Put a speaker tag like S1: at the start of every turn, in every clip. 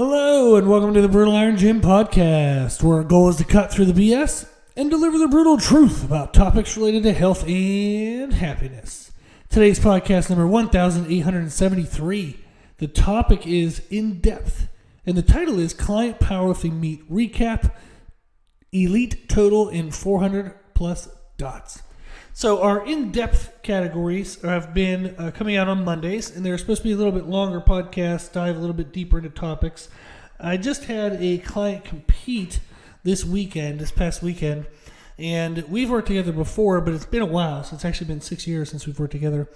S1: Hello, and welcome to the Brutal Iron Gym podcast, where our goal is to cut through the BS and deliver the brutal truth about topics related to health and happiness. Today's podcast number 1873. The topic is in-depth, and the title is Client Powerlifting Meet Recap, Elite Total in 400 plus dots. So our in-depth categories have been coming out on Mondays, and they're supposed to be a little bit longer podcasts, dive a little bit deeper into topics. I just had a client compete this past weekend, and we've worked together before, but it's been a while. So it's actually been 6 years since we've worked together,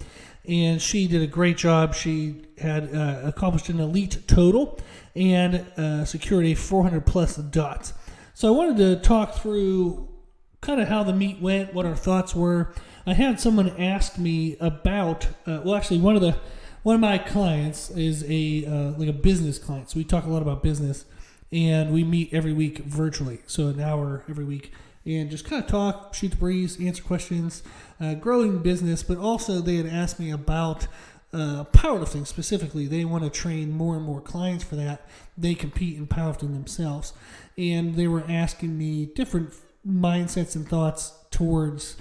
S1: and she did a great job. She had accomplished an elite total and secured a 400 plus dots. So I wanted to talk through kind of how the meet went, what our thoughts were. I had someone ask me about, one of my clients is a business client, so we talk a lot about business, and we meet every week virtually, so an hour every week, and just kind of talk, shoot the breeze, answer questions, growing business. But also they had asked me about powerlifting specifically. They want to train more and more clients for that. They compete in powerlifting themselves, and they were asking me different mindsets and thoughts towards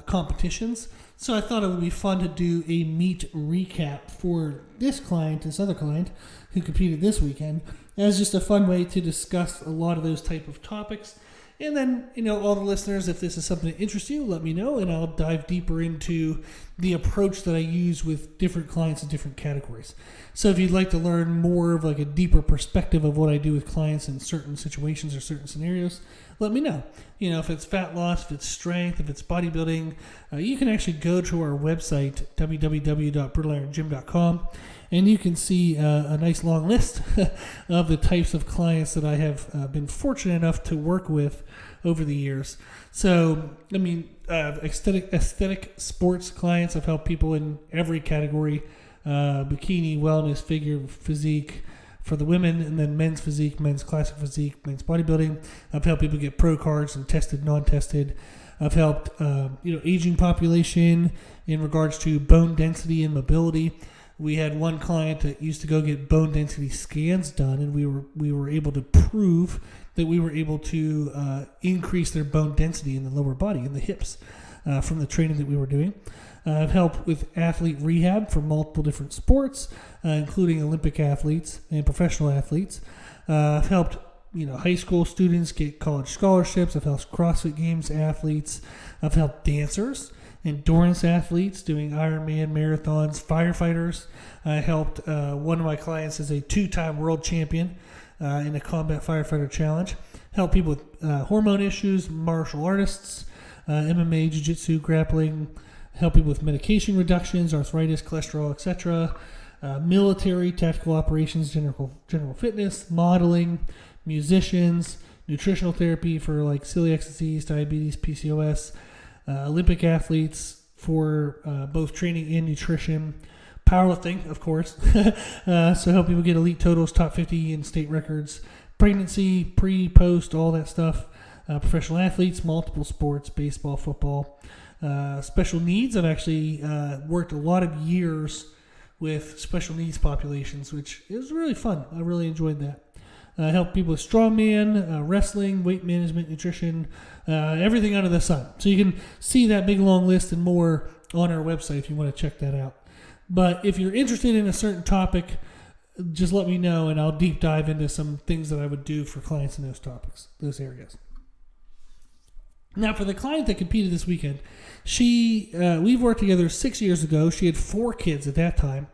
S1: competitions. So I thought it would be fun to do a meet recap for this other client who competed this weekend, as just a fun way to discuss a lot of those type of topics. And then, all the listeners, if this is something that interests you, let me know, and I'll dive deeper into the approach that I use with different clients in different categories. So if you'd like to learn more of like a deeper perspective of what I do with clients in certain situations or certain scenarios, let me know. If it's fat loss, if it's strength, if it's bodybuilding, you can actually go to our website, www.brutalirongym.com, and you can see a nice long list of the types of clients that I have been fortunate enough to work with over the years. So, aesthetic sports clients. I've helped people in every category, bikini, wellness, figure, physique, for the women, and then men's physique, men's classic physique, men's bodybuilding. I've helped people get pro cards and tested, non-tested. I've helped, aging population in regards to bone density and mobility. We had one client that used to go get bone density scans done, and we were able to prove that we were able to increase their bone density in the lower body, in the hips, from the training that we were doing. I've helped with athlete rehab for multiple different sports, including Olympic athletes and professional athletes. I've helped high school students get college scholarships. I've helped CrossFit Games athletes. I've helped dancers, endurance athletes doing Ironman marathons, firefighters. I helped one of my clients is a 2-time world champion in a combat firefighter challenge. Help people with hormone issues, martial artists, MMA, jiu-jitsu, grappling. Help people with medication reductions, arthritis, cholesterol, etc. Military, tactical operations, general fitness, modeling, musicians, nutritional therapy for like celiac disease, diabetes, PCOS, Olympic athletes for both training and nutrition, powerlifting, of course. So help people get elite totals, top 50 and state records, pregnancy, pre, post, all that stuff. Professional athletes, multiple sports, baseball, football. Special needs. I've actually worked a lot of years with special needs populations, which is really fun. I really enjoyed that. I help people with strongman, wrestling, weight management, nutrition, everything under the sun. So you can see that big long list and more on our website if you want to check that out. But if you're interested in a certain topic, just let me know, and I'll deep dive into some things that I would do for clients in those topics, those areas. Now, for the client that competed this weekend, we've worked together 6 years ago. She had 4 kids at that time,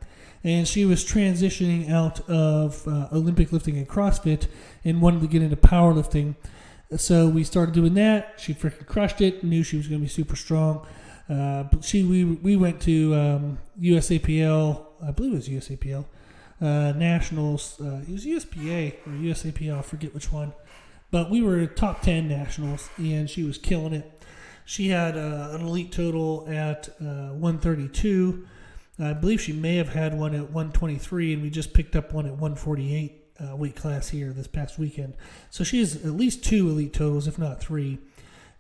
S1: and she was transitioning out of Olympic lifting and CrossFit and wanted to get into powerlifting. So we started doing that. She freaking crushed it, knew she was going to be super strong. We went to USAPL, I believe it was USAPL, Nationals. It was USPA or USAPL, I forget which one. But we were top 10 nationals, and she was killing it. She had an elite total at 132. I believe she may have had one at 123, and we just picked up one at 148 weight class here this past weekend. So she has at least 2 elite totals, if not 3.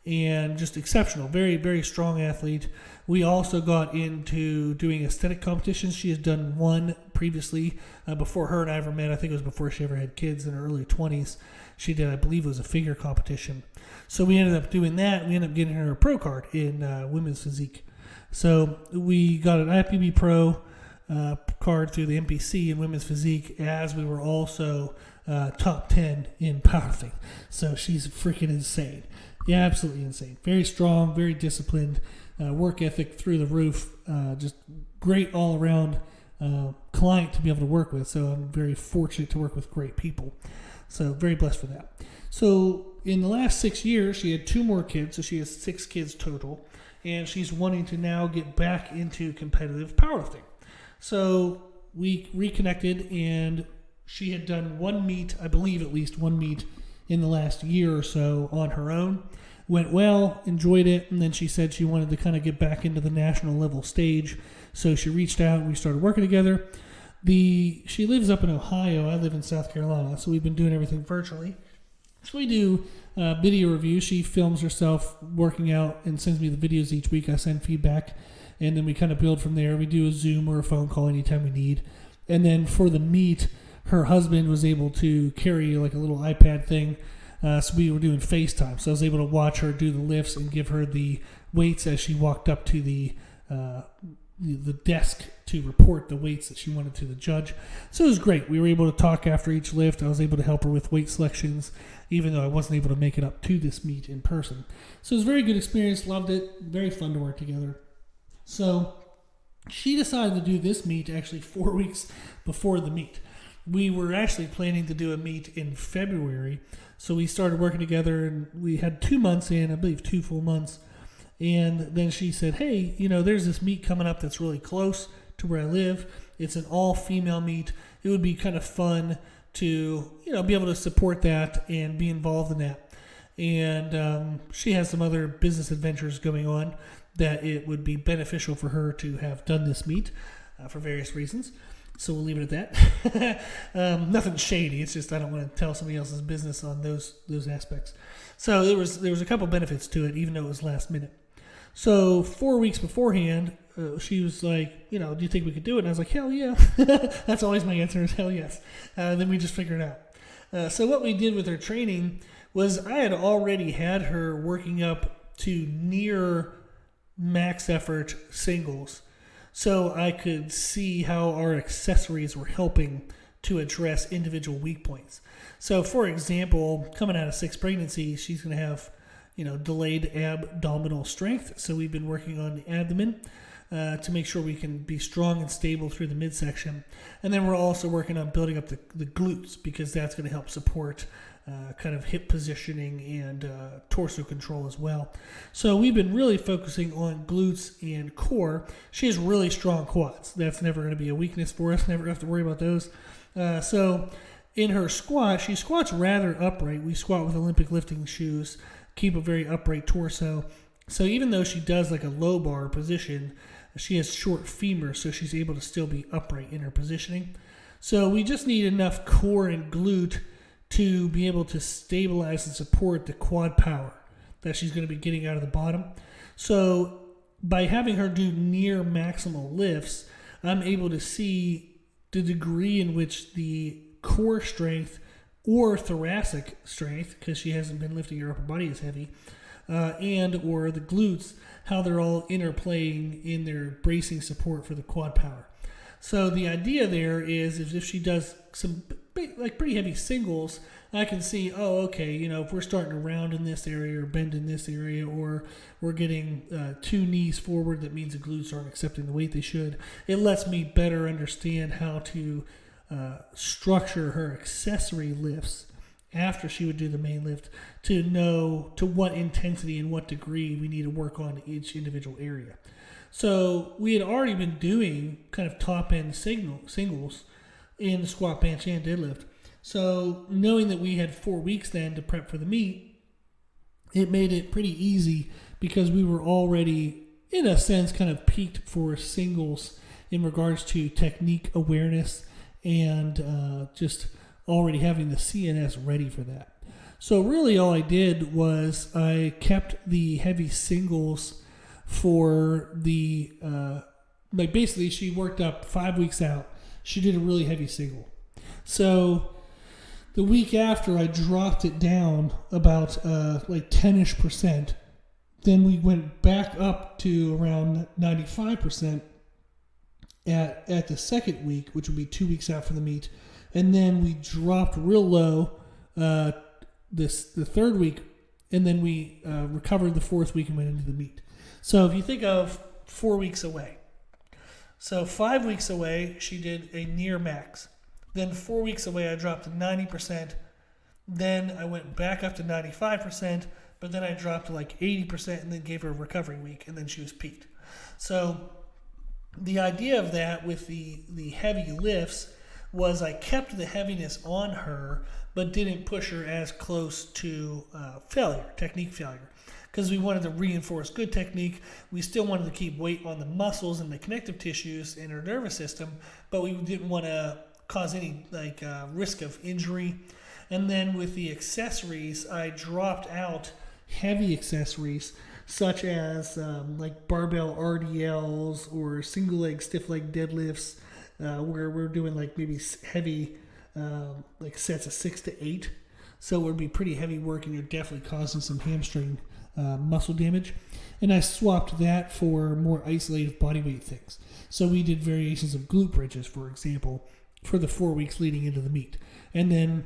S1: and just exceptional. Very, very strong athlete. We also got into doing aesthetic competitions. She has done one previously before her and I ever met. I think it was before she ever had kids in her early 20s. She did, I believe it was a figure competition. So we ended up doing that. We ended up getting her a pro card in women's physique. So we got an IFBB Pro card through the NPC in women's physique, as we were also top 10 in powerlifting. So she's freaking insane. Yeah, absolutely insane. Very strong, very disciplined, work ethic through the roof. Just great all around client to be able to work with. So I'm very fortunate to work with great people. So very blessed for that. So in the last 6 years, she had 2 more kids. So she has 6 kids total. And she's wanting to now get back into competitive powerlifting. So we reconnected, and she had done one meet, I believe at least one meet in the last year or so on her own. Went well, enjoyed it, and then she said she wanted to kind of get back into the national level stage. So she reached out, and we started working together. She lives up in Ohio. I live in South Carolina, so we've been doing everything virtually. So we do video reviews. She films herself working out and sends me the videos each week. I send feedback, and then we kind of build from there. We do a Zoom or a phone call anytime we need. And then for the meet, her husband was able to carry like a little iPad thing. So we were doing FaceTime. So I was able to watch her do the lifts and give her the weights as she walked up to the desk to report the weights that she wanted to the judge. So it was great. We were able to talk after each lift. I was able to help her with weight selections, even though I wasn't able to make it up to this meet in person. So it was a very good experience. Loved it. Very fun to work together. So she decided to do this meet actually 4 weeks before the meet. We were actually planning to do a meet in February. So we started working together, and we had 2 months in, I believe 2 full months. And then she said, hey, there's this meet coming up that's really close to where I live. It's an all-female meet. It would be kind of fun to, be able to support that and be involved in that. And she has some other business adventures going on that it would be beneficial for her to have done this meet for various reasons. So we'll leave it at that. Nothing shady. It's just I don't want to tell somebody else's business on those aspects. So there was a couple benefits to it, even though it was last minute. So 4 weeks beforehand, she was like, do you think we could do it? And I was like, hell yeah. That's always my answer is hell yes. Then we just figured it out. So what we did with her training was I had already had her working up to near max effort singles. So I could see how our accessories were helping to address individual weak points. So for example, coming out of 6th pregnancy, she's going to have delayed abdominal strength. So we've been working on the abdomen to make sure we can be strong and stable through the midsection. And then we're also working on building up the glutes, because that's going to help support kind of hip positioning and torso control as well. So we've been really focusing on glutes and core. She has really strong quads. That's never going to be a weakness for us. Never have to worry about those. So in her squat, she squats rather upright. We squat with Olympic lifting shoes, keep a very upright torso. So even though she does like a low bar position, she has short femur, so she's able to still be upright in her positioning. So we just need enough core and glute to be able to stabilize and support the quad power that she's going to be getting out of the bottom. So by having her do near maximal lifts, I'm able to see the degree in which the core strength or thoracic strength, because she hasn't been lifting her upper body as heavy, and or the glutes, how they're all interplaying in their bracing support for the quad power. So the idea there is if she does some like pretty heavy singles, I can see, if we're starting to round in this area or bend in this area, or we're getting 2 knees forward, that means the glutes aren't accepting the weight they should. It lets me better understand how to structure her accessory lifts after she would do the main lift, to know to what intensity and what degree we need to work on each individual area. So we had already been doing kind of top-end singles in the squat, bench, and deadlift. So knowing that we had 4 weeks then to prep for the meet, it made it pretty easy, because we were already, in a sense, kind of peaked for singles in regards to technique awareness and just already having the CNS ready for that. So really all I did was I kept the heavy singles for the, basically she worked up 5 weeks out. She did a really heavy single. So the week after I dropped it down about 10-ish%. Then we went back up to around 95% at the second week, which would be 2 weeks out from the meet. And then we dropped real low the third week, and then we recovered the fourth week and went into the meet. So if you think of 4 weeks away. So 5 weeks away, she did a near max. Then 4 weeks away, I dropped to 90%. Then I went back up to 95%, but then I dropped to 80% and then gave her a recovery week, and then she was peaked. So the idea of that with the heavy lifts was I kept the heaviness on her, but didn't push her as close to technique failure. Because we wanted to reinforce good technique. We still wanted to keep weight on the muscles and the connective tissues in her nervous system, but we didn't want to cause any risk of injury. And then with the accessories, I dropped out heavy accessories such as barbell RDLs or single leg stiff leg deadlifts, where we're doing maybe heavy sets of 6 to 8. So it would be pretty heavy work, and you're definitely causing some hamstring muscle damage. And I swapped that for more isolated bodyweight things. So we did variations of glute bridges, for example, for the 4 weeks leading into the meet. And then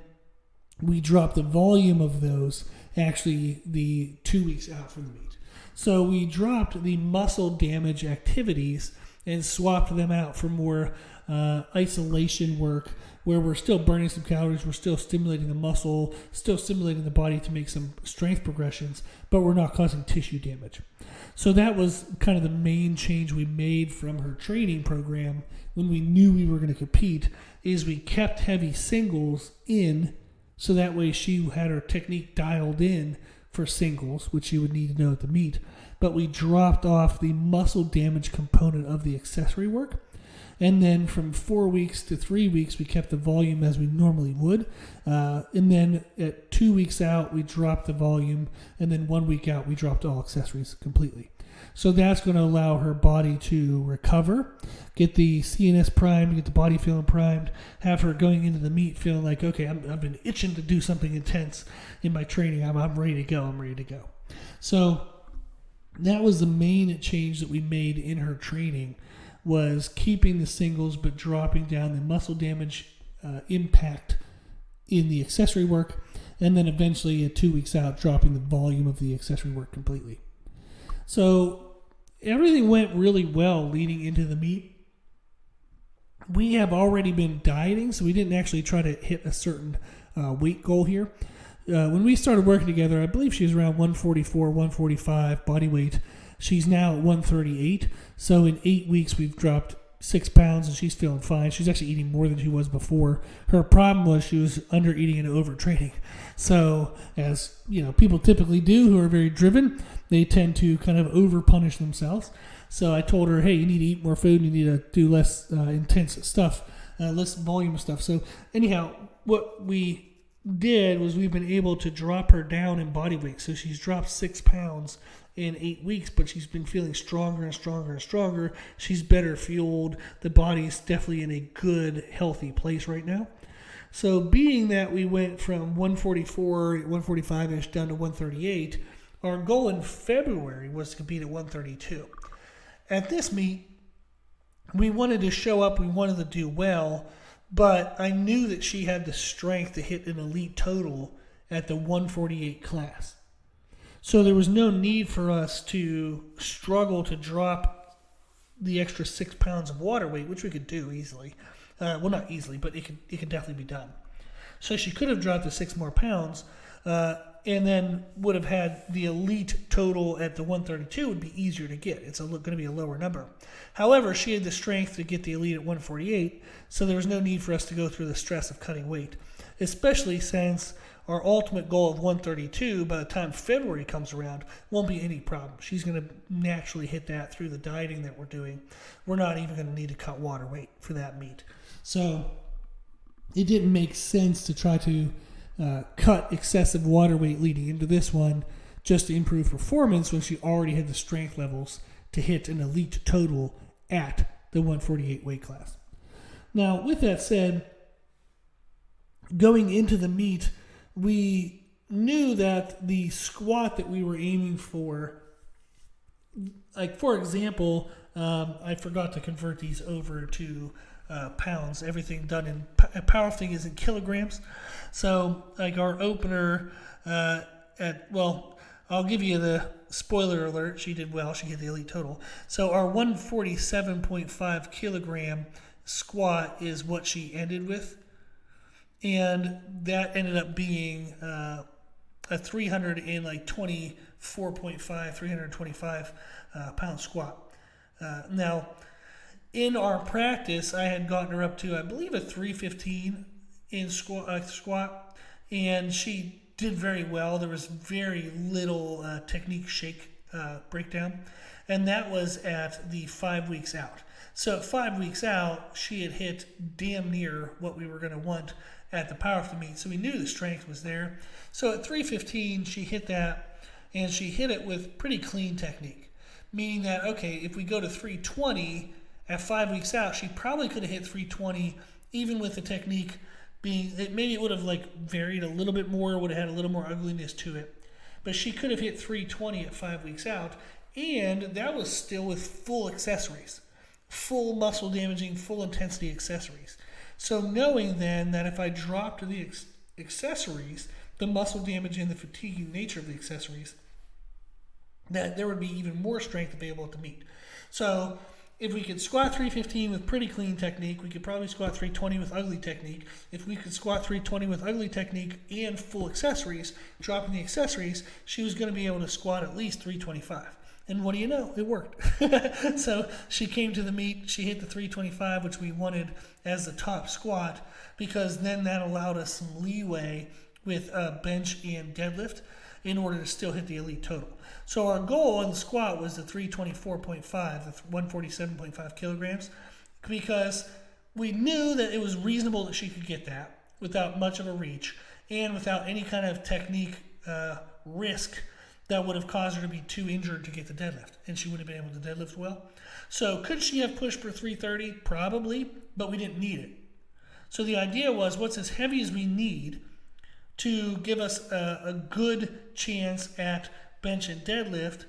S1: we dropped the volume of those actually the 2 weeks out from the meet. So we dropped the muscle damage activities and swapped them out for more isolation work, where we're still burning some calories, we're still stimulating the muscle, still stimulating the body to make some strength progressions, but we're not causing tissue damage. So that was kind of the main change we made from her training program when we knew we were going to compete, is we kept heavy singles in, so that way she had her technique dialed in for singles, which she would need to know at the meet, but we dropped off the muscle damage component of the accessory work. And then from 4 weeks to 3 weeks, we kept the volume as we normally would. And then at 2 weeks out, we dropped the volume. And then 1 week out, we dropped all accessories completely. So that's going to allow her body to recover, get the CNS primed, get the body feeling primed, have her going into the meet feeling like, okay, I've been itching to do something intense in my training. I'm ready to go. I'm ready to go. So that was the main change that we made in her training, was keeping the singles but dropping down the muscle damage impact in the accessory work, and then eventually at 2 weeks out, dropping the volume of the accessory work completely. So everything went really well leading into the meet. We have already been dieting, so we didn't actually try to hit a certain weight goal here. When we started working together, I believe she was around 144, 145 body weight. She's now at 138. So in 8 weeks, we've dropped 6 pounds, and she's feeling fine. She's actually eating more than she was before. Her problem was she was under eating and overtraining. So as people typically do who are very driven, they tend to kind of over punish themselves. So I told her, hey, you need to eat more food. You need to do less intense stuff, less volume stuff. So anyhow, what we did was we've been able to drop her down in body weight. So she's dropped 6 pounds in 8 weeks, but she's been feeling stronger and stronger and stronger. She's better fueled. The body's definitely in a good, healthy place right now. So being that we went from 144, 145-ish down to 138, our goal in February was to compete at 132. At this meet, we wanted to show up, we wanted to do well, but I knew that she had the strength to hit an elite total at the 148 class. So there was no need for us to struggle to drop the extra 6 pounds of water weight, which we could do easily. Well, not easily, but it could definitely be done. So she could have dropped the 6 more pounds, and then would have had the elite total at the 132 would be easier to get. It's going to be a lower number. However, she had the strength to get the elite at 148, so there was no need for us to go through the stress of cutting weight, especially since our ultimate goal of 132, by the time February comes around, won't be any problem. She's going to naturally hit that through the dieting that we're doing. We're not even going to need to cut water weight for that meet. So it didn't make sense to try to cut excessive water weight leading into this one just to improve performance when she already had the strength levels to hit an elite total at the 148 weight class. Now, with that said, going into the meet, we knew that the squat that we were aiming for, like for example, I forgot to convert these over to pounds. Everything done in powerlifting is in kilograms. So like our opener I'll give you the spoiler alert. She did well. She hit the elite total. So our 147.5 kilogram squat is what she ended with. And that ended up being a 325 pound squat. Now, in our practice, I had gotten her up to, I believe, a 315 in squat, and she did very well. There was very little technique shake breakdown, and that was at the 5 weeks out. So at 5 weeks out, she had hit damn near what we were going to want at the powerlifting meet. So we knew the strength was there. So at 315, she hit that, and she hit it with pretty clean technique, meaning that, okay, if we go to 320 at 5 weeks out, she probably could have hit 320 even with the technique being, maybe it would have like varied a little bit more, would have had a little more ugliness to it. But she could have hit 320 at 5 weeks out, and that was still with full accessories, full muscle damaging, full intensity accessories. So knowing then that if I dropped the accessories, the muscle damage and the fatiguing nature of the accessories, that there would be even more strength available at the meet. So if we could squat 315 with pretty clean technique, we could probably squat 320 with ugly technique. If we could squat 320 with ugly technique and full accessories, dropping the accessories, she was going to be able to squat at least 325. And what do you know? It worked. So she came to the meet, she hit the 325, which we wanted as the top squat, because then that allowed us some leeway with bench and deadlift in order to still hit the elite total. So our goal on the squat was the 324.5, the 147.5 kilograms, because we knew that it was reasonable that she could get that without much of a reach and without any kind of technique risk that would have caused her to be too injured to get the deadlift, and she would have been able to deadlift well. So could she have pushed for 330? Probably, but we didn't need it. So the idea was, what's as heavy as we need to give us a good chance at bench and deadlift?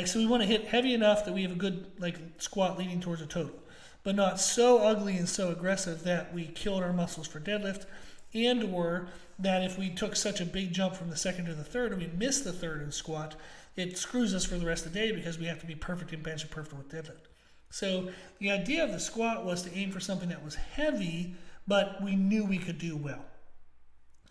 S1: So we want to hit heavy enough that we have a good squat leading towards a total, but not so ugly and so aggressive that we killed our muscles for deadlift, and or that if we took such a big jump from the second to the third and we missed the third in squat, it screws us for the rest of the day because we have to be perfect in bench and perfect with deadlift. So the idea of the squat was to aim for something that was heavy, but we knew we could do well.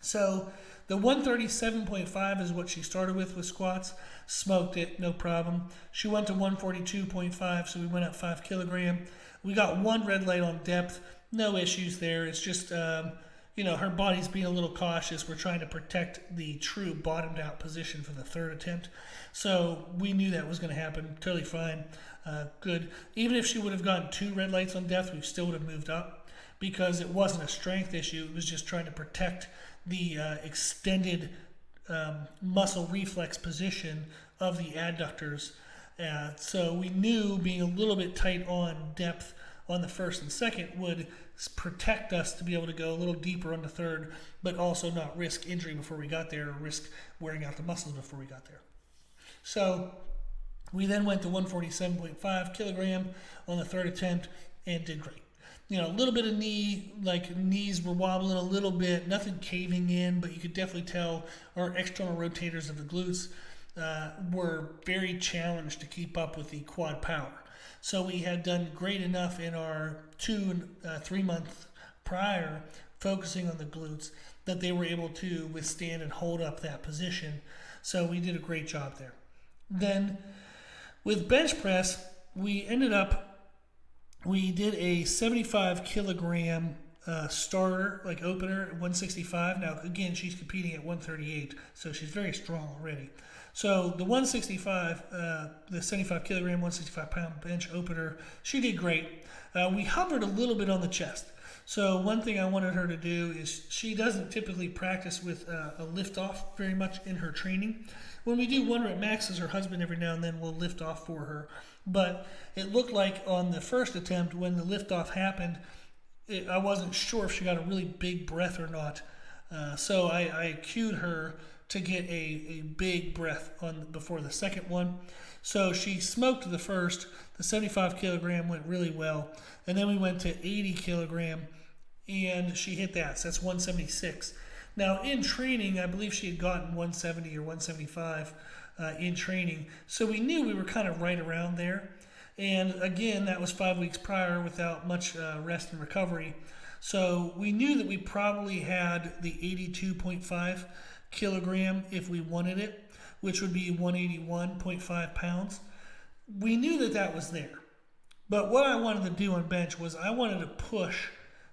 S1: So the 137.5 is what she started with squats. Smoked it, no problem. She went to 142.5, so we went up 5 kilogram. We got one red light on depth. No issues there. It's just, her body's being a little cautious. We're trying to protect the true bottomed out position for the third attempt. So we knew that was going to happen. Totally fine. Good. Even if she would have gotten 2 red lights on depth, we still would have moved up because it wasn't a strength issue. It was just trying to protect the extended muscle reflex position of the adductors. So we knew being a little bit tight on depth on the first and second would protect us to be able to go a little deeper on the third, but also not risk injury before we got there or risk wearing out the muscles before we got there. So we then went to 147.5 kilogram on the third attempt and did great. A little bit of knees were wobbling a little bit, nothing caving in, but you could definitely tell our external rotators of the glutes were very challenged to keep up with the quad power. So we had done great enough in our 2 and 3 months prior, focusing on the glutes, that they were able to withstand and hold up that position. So we did a great job there. Then with bench press, we did a 75 kilogram starter, opener at 165. Now, again, she's competing at 138, so she's very strong already. So the 165, the 75 kilogram, 165 pound bench opener, she did great. We hovered a little bit on the chest. So one thing I wanted her to do is she doesn't typically practice with a lift off very much in her training. When we do 1 rep maxes, her husband every now and then will lift off for her. But it looked like on the first attempt when the lift off happened, I wasn't sure if she got a really big breath or not. So I cued her to get a big breath before the second one. So she smoked the first. The 75 kilogram went really well. And then we went to 80 kilogram and she hit that. So that's 176. Now in training, I believe she had gotten 170 or 175 in training. So we knew we were kind of right around there. And again, that was 5 weeks prior without much rest and recovery. So we knew that we probably had the 82.5 kilogram if we wanted it, which would be 181.5 pounds. We knew that that was there. But what I wanted to do on bench was I wanted to push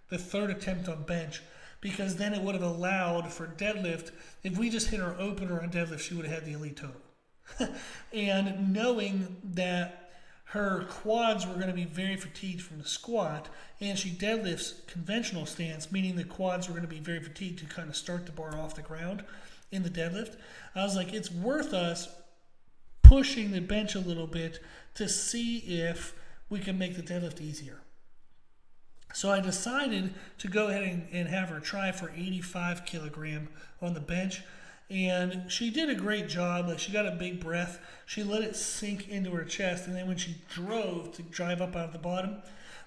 S1: the third attempt on bench, because then it would have allowed for deadlift. If we just hit our opener on deadlift, she would have had the elite total. And knowing that her quads were going to be very fatigued from the squat, and she deadlifts conventional stance, meaning the quads were going to be very fatigued to kind of start the bar off the ground in the deadlift. I was like, it's worth us pushing the bench a little bit to see if we can make the deadlift easier. So I decided to go ahead and have her try for 85 kilogram on the bench. And she did a great job. Like, she got a big breath. She let it sink into her chest. And then when she drove to drive up out of the bottom,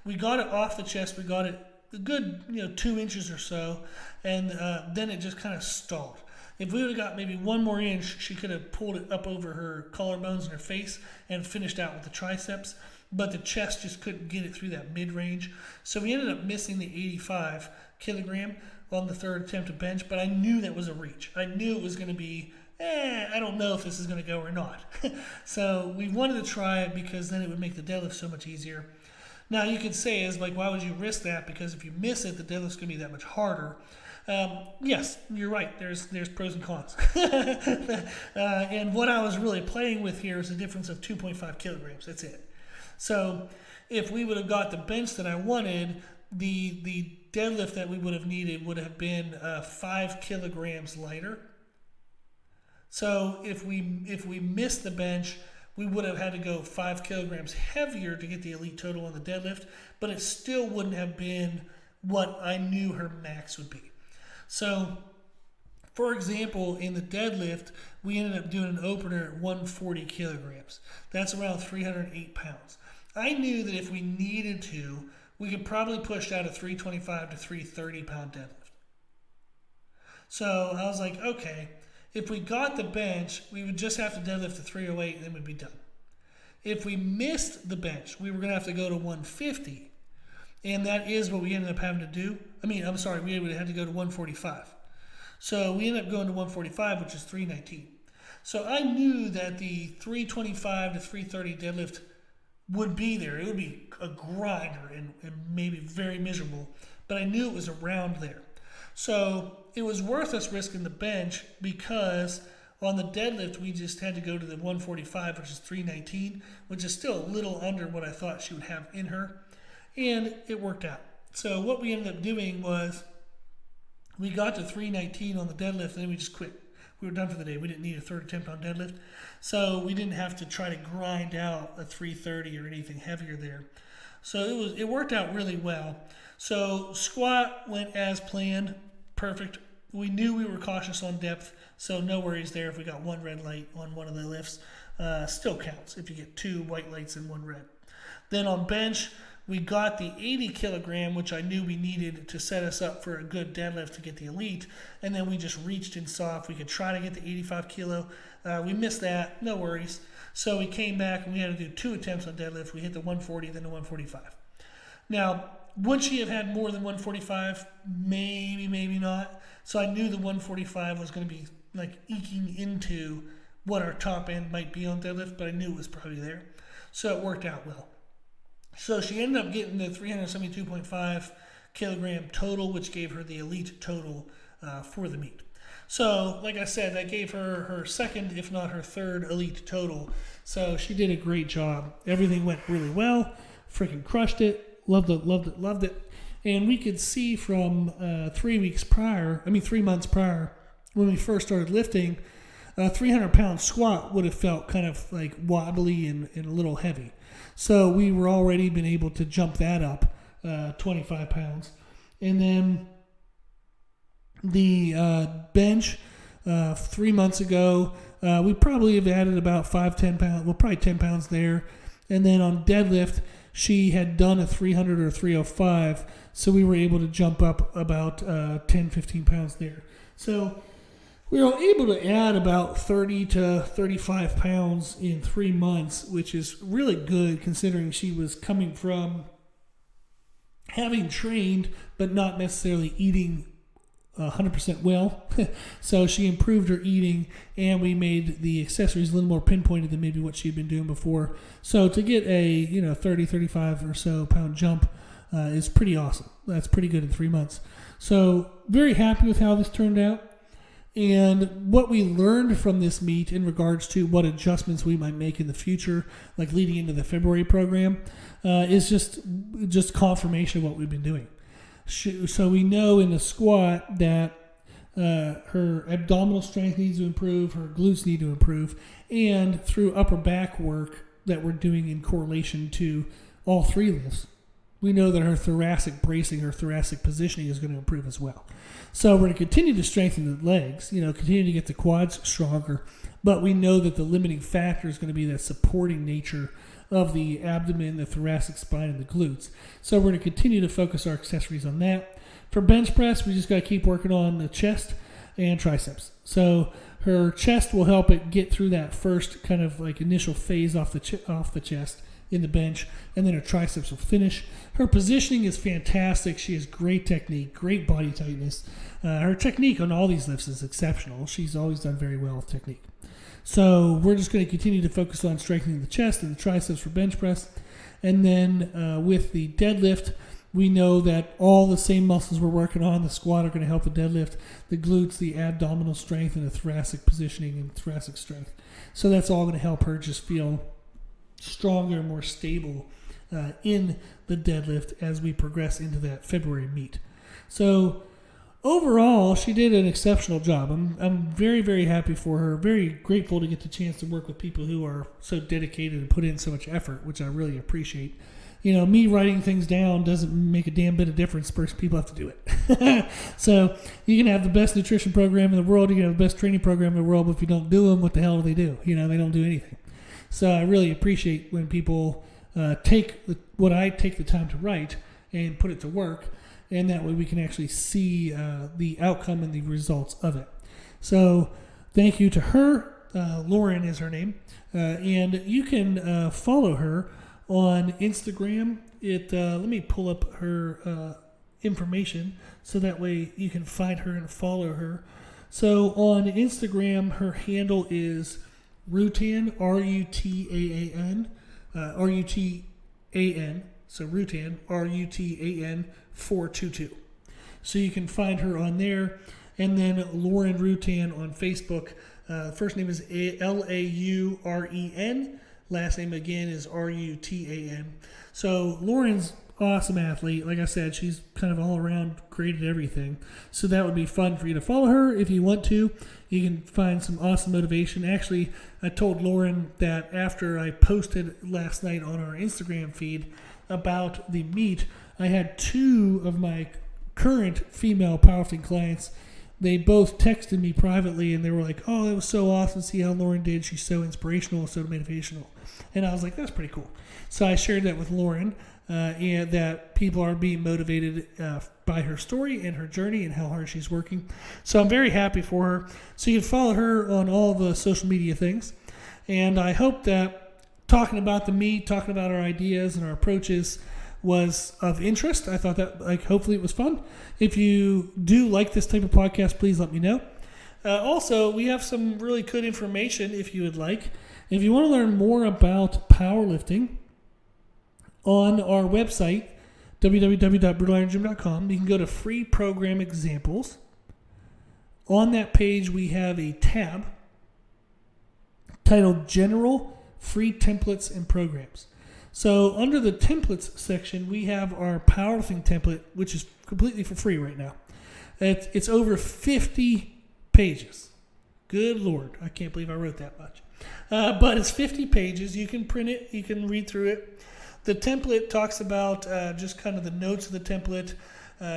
S1: we got it off the chest. We got it a good 2 inches or so. And then it just kind of stalled. If we would have got maybe 1 more inch, she could have pulled it up over her collarbones and her face and finished out with the triceps. But the chest just couldn't get it through that mid-range. So we ended up missing the 85 kilogram on the third attempt at bench, but I knew that was a reach. I knew it was going to be, I don't know if this is going to go or not. So we wanted to try it because then it would make the deadlift so much easier. Now you could say, is like, why would you risk that? Because if you miss it, the deadlift's going to be that much harder. Yes, you're right. There's pros and cons. And what I was really playing with here is a difference of 2.5 kilograms. That's it. So if we would have got the bench that I wanted, the deadlift that we would have needed would have been 5 kilograms lighter. So if we missed the bench, we would have had to go 5 kilograms heavier to get the elite total on the deadlift, but it still wouldn't have been what I knew her max would be. So, for example, in the deadlift, we ended up doing an opener at 140 kilograms. That's around 308 pounds. I knew that if we needed to, we could probably push out a 325 to 330 pound deadlift. So I was like, okay, if we got the bench, we would just have to deadlift to 308 and then we'd be done. If we missed the bench, we were going to have to go to 150. And that is what we ended up having to do. We would have had to go to 145. So we ended up going to 145, which is 319. So I knew that the 325 to 330 deadlift would be there. It would be a grinder and maybe very miserable, but I knew it was around there. So it was worth us risking the bench because on the deadlift, we just had to go to the 145, which is 319, which is still a little under what I thought she would have in her. And it worked out. So what we ended up doing was we got to 319 on the deadlift and then we just quit. We were done for the day. We didn't need a third attempt on deadlift. So we didn't have to try to grind out a 330 or anything heavier there. So it worked out really well. So squat went as planned. Perfect. We knew we were cautious on depth, so no worries there if we got 1 red light on one of the lifts. Still counts if you get 2 white lights and 1 red. Then on bench, we got the 80 kilogram, which I knew we needed to set us up for a good deadlift to get the elite. And then we just reached and saw if we could try to get the 85 kilo. We missed that, no worries. So we came back and we had to do 2 attempts on deadlift. We hit the 140, then the 145. Now, would she have had more than 145? Maybe, maybe not. So I knew the 145 was going to be like eking into what our top end might be on deadlift, but I knew it was probably there. So it worked out well. So she ended up getting the 372.5 kilogram total, which gave her the elite total for the meet. So, like I said, that gave her her second, if not her third, elite total. So she did a great job. Everything went really well. Freaking crushed it. Loved it. And we could see from 3 months prior, when we first started lifting, a 300-pound squat would have felt kind of like wobbly and a little heavy. So we were already been able to jump that up 25 pounds. And then the bench 3 months ago, we probably have added about 5-10 pounds, well, probably 10 pounds there. And then on deadlift, she had done a 300 or 305, so we were able to jump up about 10-15 pounds there. So we were able to add about 30 to 35 pounds in 3 months, which is really good considering she was coming from having trained but not necessarily eating 100% well. So she improved her eating, and we made the accessories a little more pinpointed than maybe what she'd been doing before. So to get a 30, 35 or so pound jump is pretty awesome. That's pretty good in 3 months. So very happy with how this turned out. And what we learned from this meet in regards to what adjustments we might make in the future, like leading into the February program, is just confirmation of what we've been doing. So we know in the squat that her abdominal strength needs to improve, her glutes need to improve, and through upper back work that we're doing in correlation to all three lifts, we know that her thoracic bracing, her thoracic positioning is going to improve as well. So we're going to continue to strengthen the legs, continue to get the quads stronger, but we know that the limiting factor is going to be that supporting nature of the abdomen, the thoracic spine, and the glutes. So we're going to continue to focus our accessories on that. For bench press, we just got to keep working on the chest and triceps. So her chest will help it get through that first kind of like initial phase off the chest in the bench, and then her triceps will finish. Her positioning is fantastic. She has great technique, great body tightness. Her technique on all these lifts is exceptional. She's always done very well with technique. So we're just going to continue to focus on strengthening the chest and the triceps for bench press. And then with the deadlift, we know that all the same muscles we're working on, the squat, are going to help the deadlift, the glutes, the abdominal strength, and the thoracic positioning and thoracic strength. So that's all going to help her just feel stronger and more stable in the deadlift as we progress into that February meet. So overall, she did an exceptional job. I'm very, very happy for her. Very grateful to get the chance to work with people who are so dedicated and put in so much effort, which I really appreciate. Me writing things down doesn't make a damn bit of difference. First, people have to do it. So you can have the best nutrition program in the world, you can have the best training program in the world, but if you don't do them, what the hell do they do? They don't do anything. So I really appreciate when people take what I take the time to write and put it to work, and that way we can actually see the outcome and the results of it. So thank you to her. Lauren is her name. And you can follow her on Instagram. Let me pull up her information so that way you can find her and follow her. So on Instagram, her handle is Rutan, R-U-T-A-A-N, R-U-T-A-N, so Rutan, R-U-T-A-N 422. So you can find her on there. And then Lauren Rutan on Facebook. First name is Lauren. Last name again is Rutan. So Lauren's awesome athlete. Like I said, she's kind of all around great at everything. So that would be fun for you to follow her if you want to. You can find some awesome motivation. Actually, I told Lauren that after I posted last night on our Instagram feed about the meet, I had two of my current female powerlifting clients. They both texted me privately, and they were like, "Oh, it was so awesome to see how Lauren did. She's so inspirational, so motivational." And I was like, "That's pretty cool." So I shared that with Lauren, and that people are being motivated by her story and her journey and how hard she's working. So I'm very happy for her. So you can follow her on all the social media things. And I hope that talking about the meet, talking about our ideas and our approaches was of interest. I thought that hopefully it was fun. If you do like this type of podcast, please let me know. Also, we have some really good information if you would like. If you want to learn more about powerlifting, on our website, www.brutalirongym.com, you can go to free program examples. On that page, we have a tab titled General Free Templates and Programs. So under the templates section, we have our powerlifting template, which is completely for free right now. It's over 50 pages. Good Lord, I can't believe I wrote that much. But it's 50 pages. You can print it. You can read through it. The template talks about just kind of the notes of the template,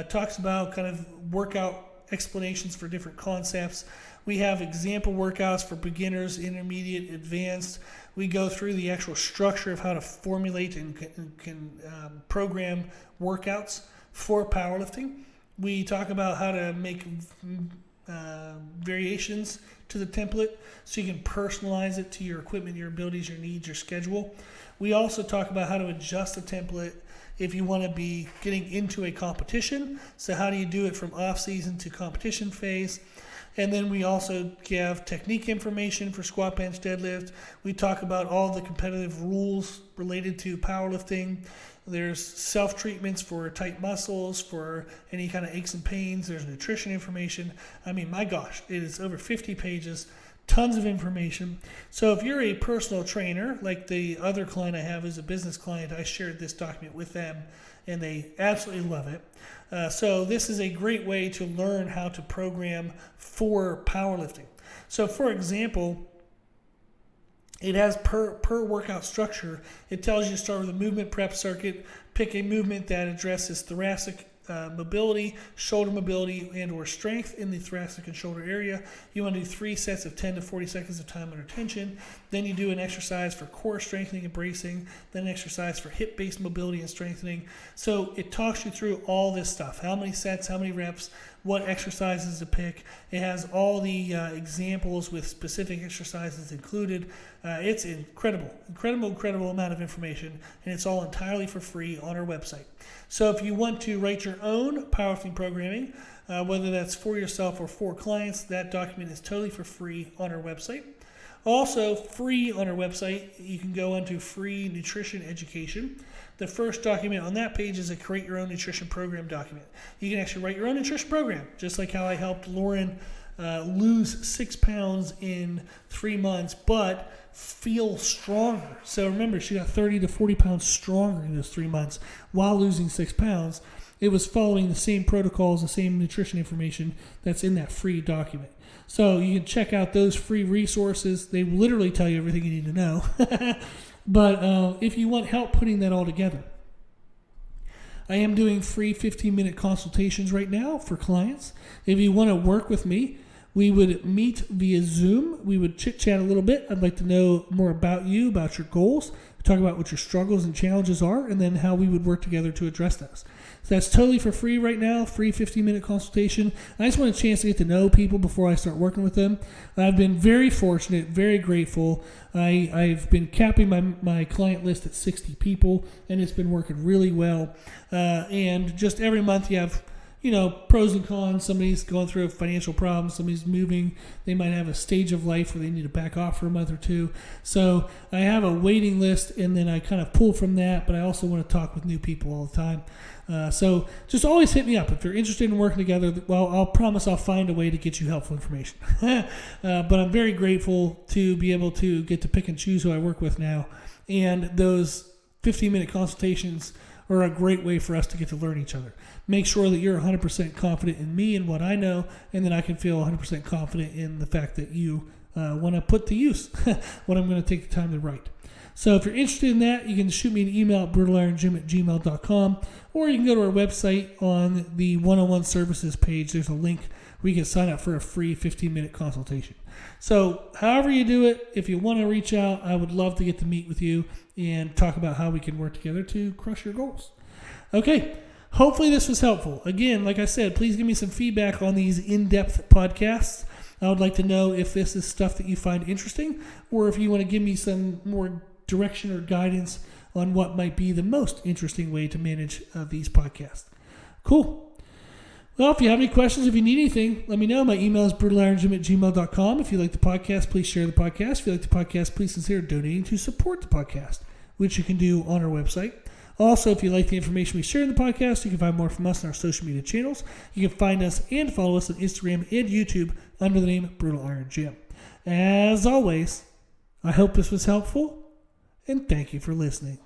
S1: talks about kind of workout explanations for different concepts. We have example workouts for beginners, intermediate, advanced. We go through the actual structure of how to formulate and can program workouts for powerlifting. We talk about how to make variations to the template so you can personalize it to your equipment, your abilities, your needs, your schedule. We also talk about how to adjust the template if you want to be getting into a competition. So how do you do it from off season to competition phase? And then we also give technique information for squat, bench, deadlift. We talk about all the competitive rules related to powerlifting. There's self-treatments for tight muscles, for any kind of aches and pains. There's nutrition information. I mean, my gosh, it is over 50 pages, tons of information. So if you're a personal trainer, like the other client I have is a business client, I shared this document with them, and they absolutely love it. So this is a great way to learn how to program for powerlifting. So for example, it has per workout structure. It tells you to start with a movement prep circuit, pick a movement that addresses thoracic mobility, shoulder mobility, and or strength in the thoracic and shoulder area. You want to do 3 sets of 10 to 40 seconds of time under tension. Then you do an exercise for core strengthening and bracing, then an exercise for hip-based mobility and strengthening. So it talks you through all this stuff. How many sets, how many reps, what exercises to pick. It has all the examples with specific exercises included. It's incredible amount of information, and it's all entirely for free on our website. So if you want to write your own powerlifting programming, whether that's for yourself or for clients, that document is totally for free on our website. Also free on our website, you can go onto free nutrition education. The first document on that page is a create your own nutrition program document. You can actually write your own nutrition program, just like how I helped Lauren lose 6 pounds in 3 months, but feel stronger. So remember, she got 30 to 40 pounds stronger in those 3 months while losing 6 pounds. It was following the same protocols, the same nutrition information that's in that free document. So you can check out those free resources. They literally tell you everything you need to know. But if you want help putting that all together, I am doing free 15-minute consultations right now for clients. If you want to work with me, we would meet via Zoom. We would chit-chat a little bit. I'd like to know more about you, about your goals, talk about what your struggles and challenges are, and then how we would work together to address those. So that's totally for free right now, free 15-minute consultation. I just want a chance to get to know people before I start working with them. I've been very fortunate, very grateful. I've been capping my client list at 60 people, and it's been working really well. And just every month you have, pros and cons. Somebody's going through a financial problem. Somebody's moving. They might have a stage of life where they need to back off for a month or two. So I have a waiting list, and then I kind of pull from that, but I also want to talk with new people all the time. So just always hit me up. If you're interested in working together, well, I'll promise I'll find a way to get you helpful information. But I'm very grateful to be able to get to pick and choose who I work with now. And those 15-minute consultations are a great way for us to get to learn each other. Make sure that you're 100% confident in me and what I know, and then I can feel 100% confident in the fact that you want to put to use what I'm going to take the time to write. So if you're interested in that, you can shoot me an email at brutalirongym@gmail.com, or you can go to our website on the one-on-one services page. There's a link where you can sign up for a free 15-minute consultation. So however you do it, if you want to reach out, I would love to get to meet with you and talk about how we can work together to crush your goals. Okay, hopefully this was helpful. Again, like I said, please give me some feedback on these in-depth podcasts. I would like to know if this is stuff that you find interesting, or if you want to give me some more direction or guidance on what might be the most interesting way to manage these podcasts. Cool. Well, if you have any questions, if you need anything, let me know. My email is brutalirongym@gmail.com. If you like the podcast, please share the podcast. If you like the podcast, please consider donating to support the podcast, which you can do on our website. Also, if you like the information we share in the podcast, you can find more from us on our social media channels. You can find us and follow us on Instagram and YouTube under the name Brutal Iron Gym. As always, I hope this was helpful, and thank you for listening.